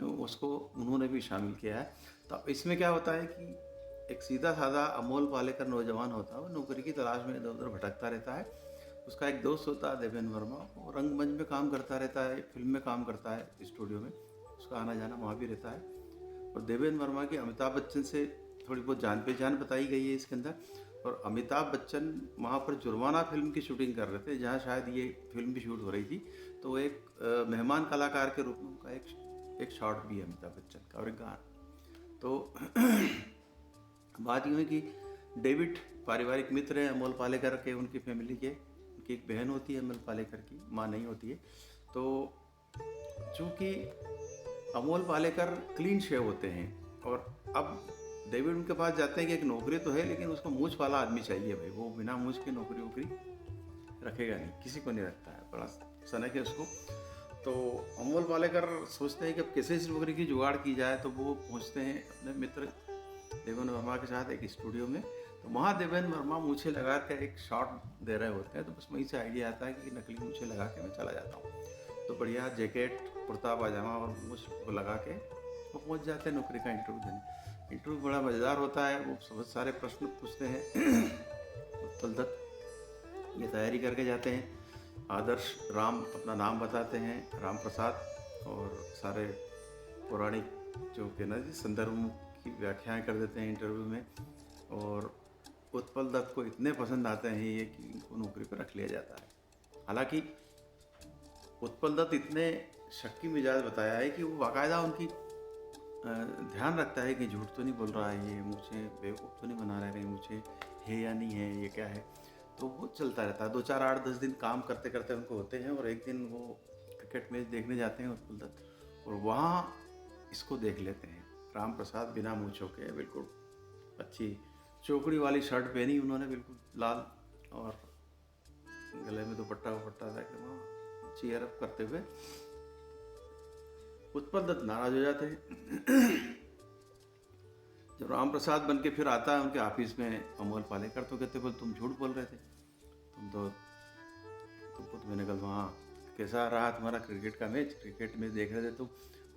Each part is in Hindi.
उसको उन्होंने भी शामिल किया है। तो इसमें क्या होता है कि एक सीधा-साधा अमोल पालेकर नौजवान होता है, वो नौकरी की तलाश में इधर-उधर भटकता रहता है। उसका एक दोस्त होता है देवेंद्र वर्मा, वो रंगमंच में काम करता रहता है, फ़िल्म में काम करता है, स्टूडियो में। उसका आना-जाना वहाँ भी रहता है। और देवेंद्र वर्मा की अमिताभ बच्चन से थोड़ी बहुत जान-पहचान बताई गई है इसके अंदर। और अमिताभ बच्चन वहाँ पर जुर्माना फ़िल्म की शूटिंग कर रहे थे, जहाँ शायद ये फ़िल्म भी शूट हो रही थी। तो वो एक मेहमान कलाकार के रूप में उनका एक शॉट भी है अमिताभ बच्चन का और एक गाना। तो बात यूँ है कि डेविड पारिवारिक मित्र हैं अमोल पालेकर के, उनकी फैमिली के। उनकी एक बहन होती है अमोल पालेकर की, माँ नहीं होती है। तो चूँकि अमोल पालेकर क्लीन शेव होते हैं, और अब डेविड उनके पास जाते हैं कि एक नौकरी तो है, लेकिन उसको मूंछ वाला आदमी चाहिए भाई, वो बिना मूंछ के नौकरी वोकरी रखेगा नहीं, किसी को नहीं रखता है, बड़ा सनक है उसको। तो अमोल पालेकर सोचते हैं कि अब कैसे इस नौकरी की जुगाड़ की जाए, तो वो पहुंचते हैं अपने मित्र देवेंद्र वर्मा के साथ एक स्टूडियो में। तो वहाँ देवेंद्र वर्मा मूछे लगा कर एक शॉट दे रहे होते हैं, तो बस वहीं से आइडिया आता है कि नकली मूछे लगा के मैं चला जाता हूँ। तो बढ़िया जैकेट, कुर्ता पाजामा और मूछ को लगा के वो पहुँच जाते हैं नौकरी का इंटरव्यू देने। इंटरव्यू बड़ा मज़ेदार होता है, वो बहुत सारे प्रश्न पूछते हैं। उत्पल दत्त ये तैयारी करके जाते हैं। आदर्श राम अपना नाम बताते हैं, राम प्रसाद, और सारे पौराणिक जो के ना जी संदर्भ की व्याख्याएं कर देते हैं इंटरव्यू में। और उत्पल दत्त को इतने पसंद आते हैं ये कि इनको नौकरी पर रख लिया जाता है। हालांकि उत्पल दत्त इतने शक्की मिजाज बताया है कि वो बाकायदा उनकी ध्यान रखता है कि झूठ तो नहीं बोल रहा है, ये मुझे बेवकूफ़ तो नहीं बना रहा है, कहीं मुझे है या नहीं है, ये क्या है। तो वो चलता रहता है। 2-4 8-10 दिन काम करते करते उनको होते हैं, और एक दिन वो क्रिकेट मैच देखने जाते हैं उत्पल दत्त, और वहाँ इसको देख लेते हैं। राम प्रसाद बिना मूंछों के, बिल्कुल अच्छी चौकड़ी वाली शर्ट पहनी उन्होंने, बिल्कुल लाल, और गले में दुपट्टा वपट्टा लेके वहाँ चीयर अप करते हुए। उत्पल दत्त नाराज हो जाते हैं। जब राम प्रसाद बन के फिर आता है उनके ऑफिस में अमोल पालेकर, तो कहते बोल तुम झूठ बोल रहे थे, तुमको तो मैंने कल वहाँ कैसा रहा तुम्हारा क्रिकेट मैच देख रहे थे तुम,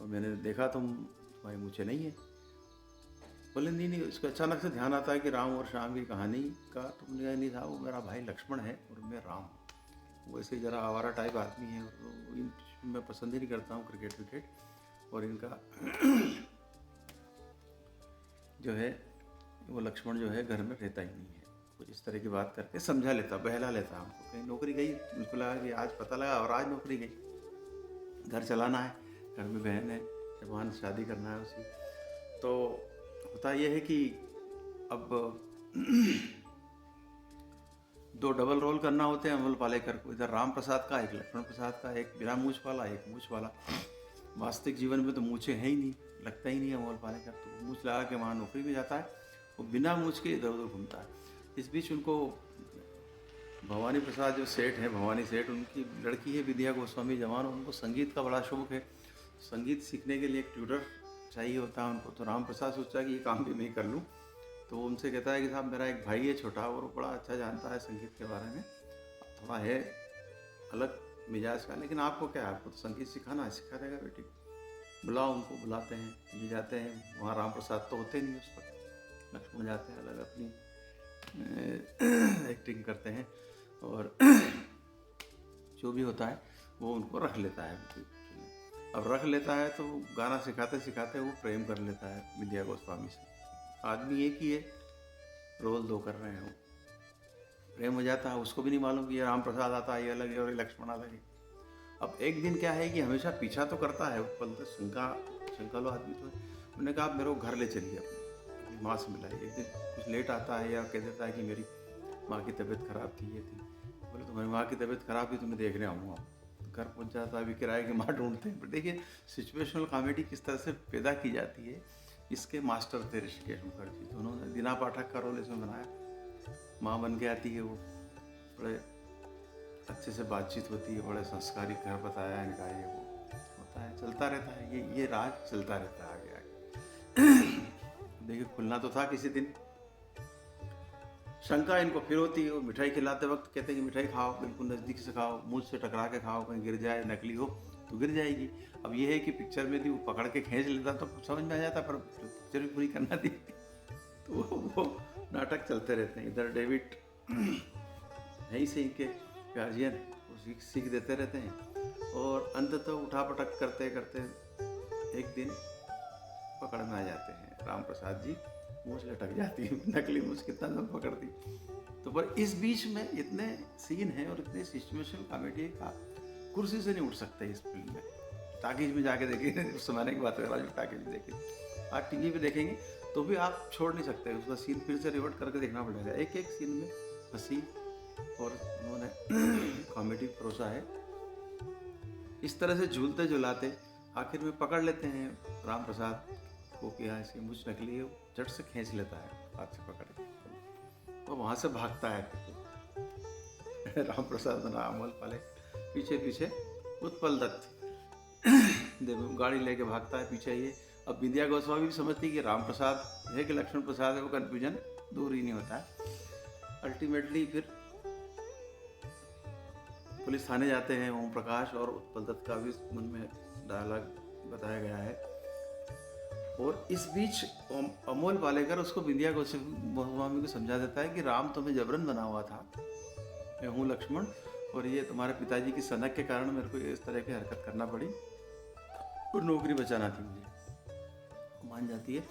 और मैंने देखा तुम्हारी मुझे नहीं है। बोले नहीं नहीं, उसको अचानक से ध्यान आता है कि राम और श्याम की कहानी का तुमने नहीं था, वो मेरा भाई लक्ष्मण है और मैं राम हूँ। वैसे ही ज़रा आवारा टाइप आदमी है, और मैं पसंद ही नहीं करता हूँ क्रिकेट विकेट, और इनका जो है वो लक्ष्मण जो है घर में रहता ही नहीं है। कुछ इस तरह की बात करके समझा लेता, बहला लेता हमको। कहीं नौकरी गई, उनको लगा कि आज पता लगा और आज नौकरी गई। घर चलाना है, घर में बहन है, जवान शादी करना है उसी। तो होता यह है कि अब दो डबल रोल करना होते हैं अमोल पालेकर को, इधर राम प्रसाद का, एक लक्ष्मण प्रसाद का, एक बिना मूछ वाला, एक मूछ वाला। वास्तविक जीवन में तो मूछें है ही नहीं, लगता ही नहीं है अमोल पालेकर, तो मूछ लगा के वहाँ नौकरी में जाता है, वो बिना मूछ के इधर उधर घूमता है। इस बीच उनको भवानी प्रसाद जो सेठ हैं, भवानी सेठ, उनकी लड़की है विद्या गोस्वामी जवान, उनको संगीत का बड़ा शौक है। संगीत सीखने के लिए एक ट्यूटर चाहिए होता है उनको। तो राम प्रसाद सोचा कि ये काम भी मैं कर लूँ। तो उनसे कहता है कि साहब मेरा एक भाई है छोटा, और वो बड़ा अच्छा जानता है संगीत के बारे में, थोड़ा है अलग मिजाज का, लेकिन आपको क्या है, आपको तो संगीत सिखाना है, सिखा देगा बेटी, बुलाओ। उनको बुलाते हैं, ले जाते हैं वहाँ। राम प्रसाद तो होते नहीं उस पर, लक्ष्मण जाते हैं, अलग अपनी एक्टिंग करते हैं, और जो भी होता है वो उनको रख लेता है। अब रख लेता है तो गाना सिखाते सिखाते वो प्रेम कर लेता है विद्या गोस्वामी से। आदमी एक ही है, रोल दो कर रहे हैं, वो प्रेम हो जाता है। उसको भी नहीं मालूम कि ये राम प्रसाद आता है, ये अलग है, और ये लक्ष्मण अलग है। अब एक दिन क्या है कि हमेशा पीछा तो करता है उत्पल दत्त, शंका लो आदमी तो है। उन्होंने कहा आप मेरे को घर ले चलिए, अपनी माँ से मिलाइए। एक दिन कुछ लेट आता है या कह देता है कि मेरी माँ की तबीयत खराब थी, ये थी। बोले तुम्हारी माँ की तबीयत खराब थी तो मैं देखने आऊँगा। तो घर पहुँच जाता है, अभी किराए की माँ ढूंढते हैं। पर देखिए सिचुएशनल कॉमेडी किस तरह से पैदा की जाती है। इसके मास्टर थे ऋषिकेश मुखर्जी, तो उन्होंने दीना पाठक का रोल इसमें बनाया। माँ बन के आती है वो, बड़े अच्छे से बातचीत होती है, बड़े संस्कारी घर बताया इनका, ये वो होता है, चलता रहता है, ये राज चलता रहता है आगे आगे। देखिए खुलना तो था किसी दिन। शंका इनको फिर होती है, वो मिठाई खिलाते वक्त कहते हैं कि मिठाई खाओ, बिल्कुल नज़दीक से खाओ, मुंह से टकरा के खाओ, कहीं गिर जाए, नकली हो। तो गिर जाएगी। अब ये है कि पिक्चर में थी वो पकड़ के खींच लेता तो समझ में आ जाता, पर पिक्चर भी पूरी करना थी तो वो नाटक चलते रहते हैं। इधर डेविड यहीं से इनके गार्जियन वो सीख देते रहते हैं और अंततः उठापटक करते करते एक दिन पकड़ में आ जाते हैं। राम प्रसाद जी मूंछ लटक जाती है, नकली मूंछ कितना दम पकड़ती। तो पर इस बीच में इतने सीन हैं और इतने सिचुएशनल कॉमेडी का, कुर्सी से नहीं उठ सकते इस फिल्म में। टाकीज में जाके देखिए, उस जमाने की बात कर रहा हूँ, टाकीज में देखिए, आज टीवी पे देखेंगे तो भी आप छोड़ नहीं सकते, उसका सीन फिर से रिवर्ट करके देखना पड़ेगा। एक एक सीन में हंसी और उन्होंने कॉमेडी परोसा है। इस तरह से झूलते झुलाते आखिर में पकड़ लेते हैं राम प्रसाद को कि यहाँ ऐसी मुझ नकली है, झट से खींच लेता है हाथ से पकड़ के, वो वहाँ से भागता है। राम प्रसाद बना अमोल पाले, पीछे पीछे उत्पल दत्त देखो गाड़ी लेके भागता है पीछे ये। अब विद्या गोस्वामी भी समझती है कि राम प्रसाद है कि लक्ष्मण प्रसाद है, वो कन्फ्यूजन दूर ही नहीं होता है। अल्टीमेटली फिर पुलिस थाने जाते हैं ओम प्रकाश, और उत्पल दत्त का भी उनमें डायलॉग बताया गया है। और इस बीच अमोल पालेकर उसको विद्या गोस्वामी को समझा देता है कि राम तुम्हें जबरन बना हुआ था, मैं हूँ लक्ष्मण, और ये तुम्हारे पिताजी की सनक के कारण मेरे को इस तरह की हरकत करना पड़ी और नौकरी बचाना थी मुझे। मान जाती है,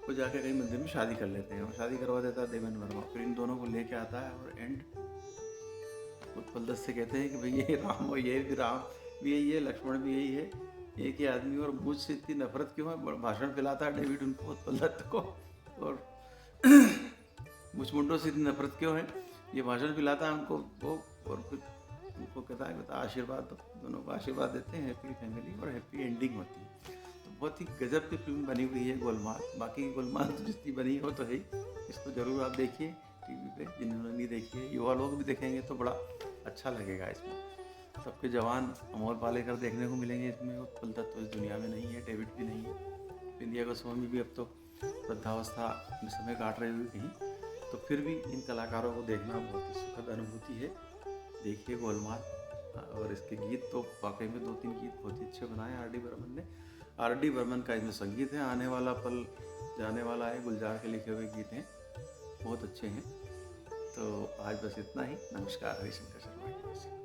वो जाके कहीं मंदिर में शादी कर लेते हैं और शादी करवा देता है देवेंद्र वर्मा। फिर इन दोनों को लेके आता है और एंड उत्पल दत्त से कहते हैं कि भाई ये राम और ये भी राम भी यही है, लक्ष्मण भी यही है, एक ही आदमी, और मुझसे इतनी नफरत क्यों है। भाषण पिलाता है डेविड उनको, उत्पल दत्त को, और मुझमुंडों से इतनी नफरत क्यों है, ये भाषण पिलाता है उनको वो। और फिर उनको कहता है बता आशीर्वाद दो, दोनों को आशीर्वाद देते हैं, हैप्पी फैमिली और हैप्पी एंडिंग होती है। तो बहुत ही गजब की फिल्म बनी हुई है गोलमाल। बाकी गोलमाल तो जितनी बनी हो तो है, इसको ज़रूर आप देखिए टीवी पे, जिन्होंने नहीं देखी है। युवा लोग भी देखेंगे तो बड़ा अच्छा लगेगा। इसमें सबके जवान अमोल पालेकर देखने को मिलेंगे इसमें। उत्पल दत्त तो इस दुनिया में नहीं है, डेविड भी नहीं है, विद्या गोस्वामी भी अब तो वृद्धावस्था में समय काट रहे हुए कहीं। तो फिर भी इन कलाकारों को देखना बहुत ही सुखद अनुभूति है। देखिए गोलमाल, और इसके गीत तो वाकई में 2-3 गीत बहुत ही अच्छे बनाए आर डी बर्मन ने। आर डी बर्मन का इसमें संगीत है, आने वाला पल जाने वाला है, गुलजार के लिखे हुए गीत हैं, बहुत अच्छे हैं। तो आज बस इतना ही। नमस्कार, हरिशंकर शर्मा की तरफ से।